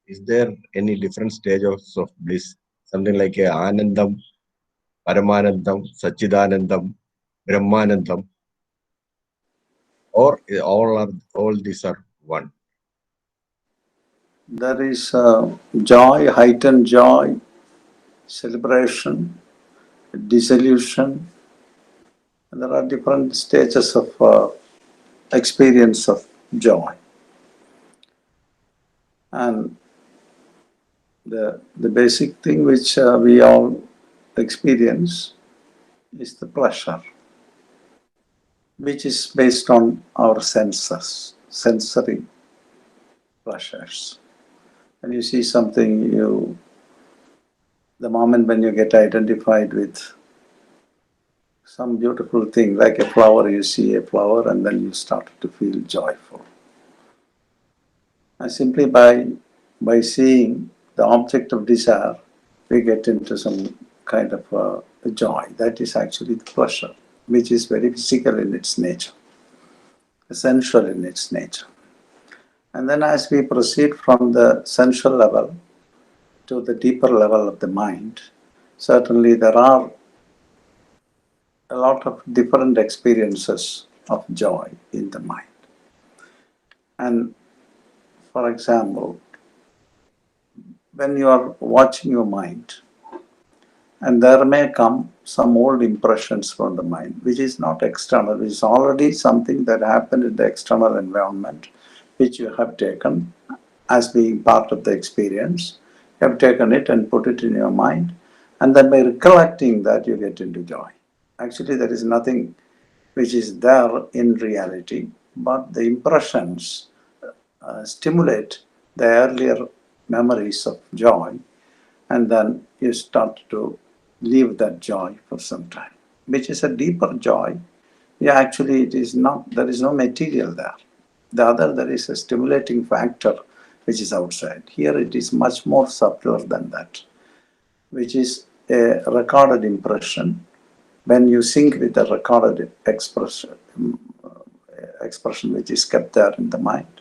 Is there any different stages of bliss? Something like Anandam, Paramanandam, Sachidanandam, Brahmanandam, or all these are one. There is joy, heightened joy, celebration, dissolution, and there are different stages of experience of joy. And the basic thing which we all experience is the pleasure, which is based on our senses, sensory pleasures. When you see something, the moment when you get identified with some beautiful thing, like a flower, you see a flower and then you start to feel joyful. And simply by seeing the object of desire, we get into some kind of joy. That is actually the pleasure, which is very physical in its nature, sensual in its nature. And then as we proceed from the sensual level to the deeper level of the mind, certainly there are a lot of different experiences of joy in the mind. And for example, when you are watching your mind, and there may come some old impressions from the mind, which is not external, which is already something that happened in the external environment, which you have taken as being part of the experience. You have taken it and put it in your mind, and then by recollecting that, you get into joy. Actually, there is nothing which is there in reality, but the impressions stimulate the earlier memories of joy, and then you start to live that joy for some time, which is a deeper joy. Yeah, actually, it is not, there is no material there. The other, there is a stimulating factor which is outside. Here, it is much more subtler than that, which is a recorded impression. When you sync with the recorded expression which is kept there in the mind,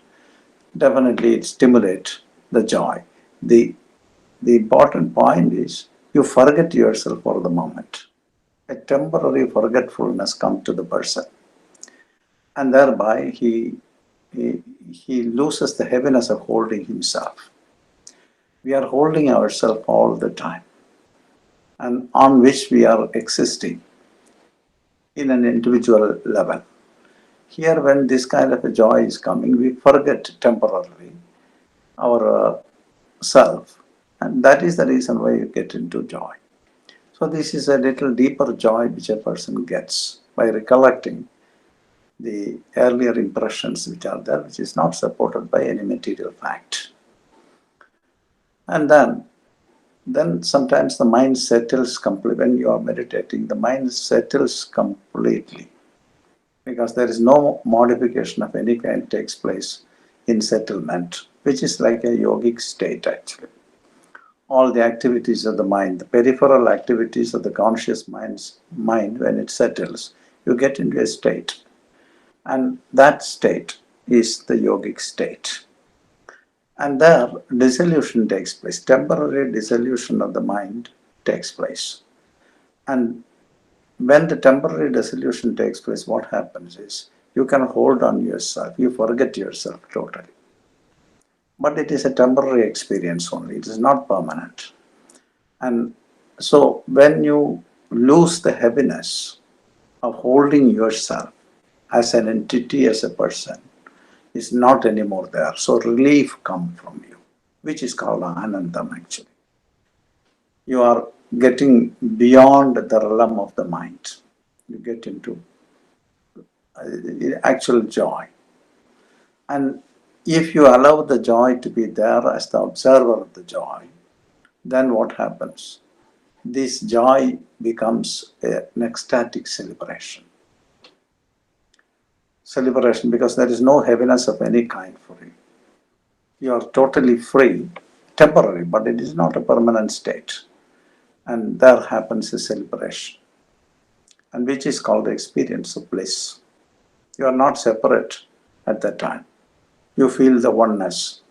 definitely it stimulates the joy. The, the important point is you forget yourself for the moment. A temporary forgetfulness comes to the person, and thereby he loses the heaviness of holding himself. We are holding ourselves all the time, and on which we are existing in an individual level. Here, when this kind of a joy is coming, we forget temporarily our self, and that is the reason why you get into joy. So this is a little deeper joy which a person gets by recollecting the earlier impressions which are there, which is not supported by any material fact. And then sometimes the mind settles completely. When you are meditating, the mind settles completely, because there is no modification of any kind takes place in settlement, which is like a yogic state actually. All the activities of the mind, the peripheral activities of the conscious mind, when it settles, you get into a state. And that state is the yogic state. And there, dissolution takes place. Temporary dissolution of the mind takes place. And when the temporary dissolution takes place, what happens is you can hold on yourself. You forget yourself totally. But it is a temporary experience only. It is not permanent. And so when you lose the heaviness of holding yourself as an entity, as a person, is not anymore there. So relief comes from you, which is called anandam actually. You are getting beyond the realm of the mind. You get into actual joy. And if you allow the joy to be there as the observer of the joy, then what happens? This joy becomes an ecstatic celebration. Celebration, because there is no heaviness of any kind for you. You are totally free, temporary, but it is not a permanent state. And there happens a celebration, and which is called the experience of bliss. You are not separate at that time. You feel the oneness.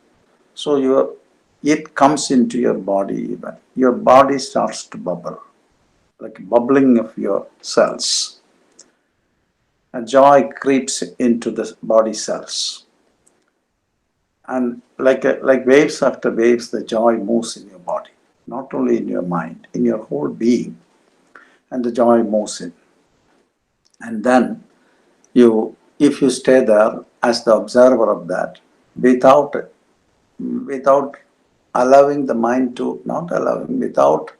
So it comes into your body even. Your body starts to bubble, like bubbling of your cells. A joy creeps into the body cells. And like waves after waves, the joy moves in your body, not only in your mind, in your whole being. And the joy moves in. And then if you stay there as the observer of that, without allowing the mind to, not allowing, without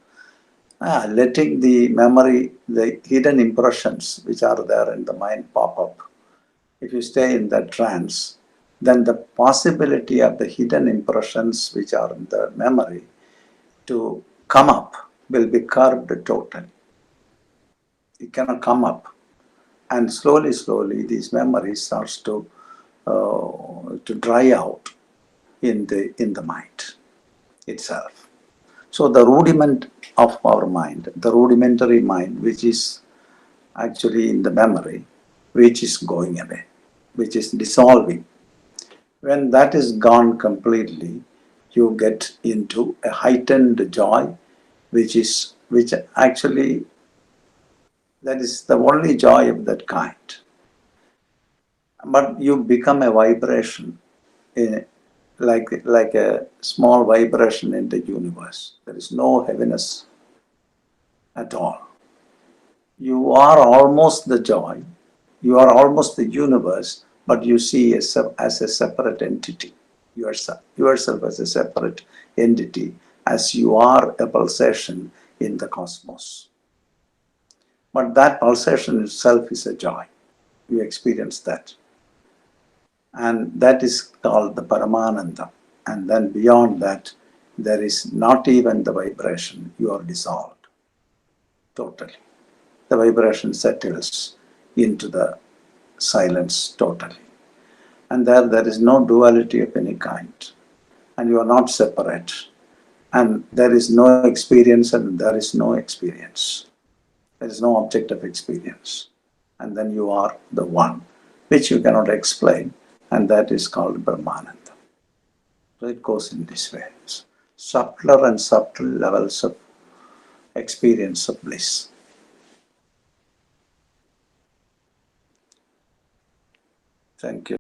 letting the memory, the hidden impressions which are there in the mind pop up. If you stay in that trance, then the possibility of the hidden impressions which are in the memory to come up will be curbed totally. It cannot come up. And slowly, these memories starts to dry out in the mind itself. So the rudiment of our mind, the rudimentary mind, which is actually in the memory, which is going away, which is dissolving. When that is gone completely, you get into a heightened joy, which actually that is the only joy of that kind. But you become a vibration, in, like a small vibration in the universe. There is no heaviness at all. You are almost the joy, you are almost the universe, but you see as a separate entity, yourself as a separate entity, as you are a pulsation in the cosmos. But that pulsation itself is a joy. You experience that. And that is called the Paramananda. And then beyond that, there is not even the vibration. You are dissolved totally. The vibration settles into the silence totally. And there is no duality of any kind. And you are not separate. And there is no experience and there is no experience. There is no object of experience. And then you are the one, which you cannot explain. And that is called Brahmananda. So it goes in this way. It's subtler and subtle levels of experience of bliss. Thank you.